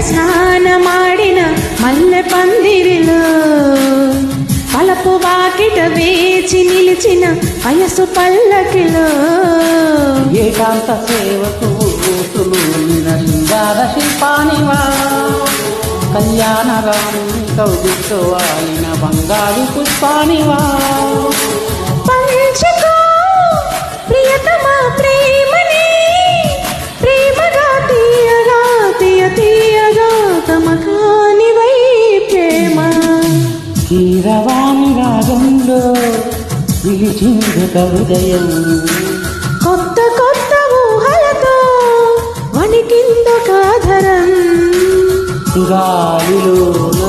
స్నానమాడిన మల్లె పందిరిలో పలపు వాకిట వేచి నిలిచిన వయసు పల్లకిలో ఏకాంత సేవకు శృంగార శిల్పానివా కళ్యాణ రాముని కౌగిలిన బంగారు పుష్పానివా పంచుకో ప్రియతమా ప్రేమని ప్రేమగా తీయగా తీయగా తమకానివై ప్రేమ కీరవాణి రాగంలో విలిచింది హృదయం కొత్త కొత్త ఊహలతో వణికింద కాధరం గాలిలో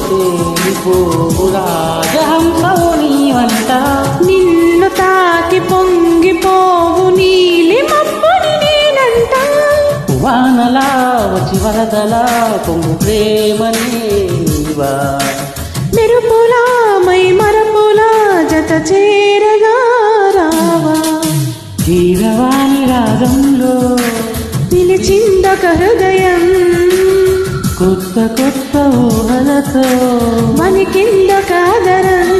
తేలిపోవు రాజహంసవు నీవంట నిన్ను తాకి పొంగిపోవు నీలి మబ్బుని నేనంట వానలా వచ్చి వరదలా పొంగు ప్రేమనేవా మెరుపులా మై మరపులా జత చేరగా రావా కీరవాణి రాగంలో పిలిచిందొక హృదయం కొత్త కొత్త ఊహలతో వణికిందొక ఆదరం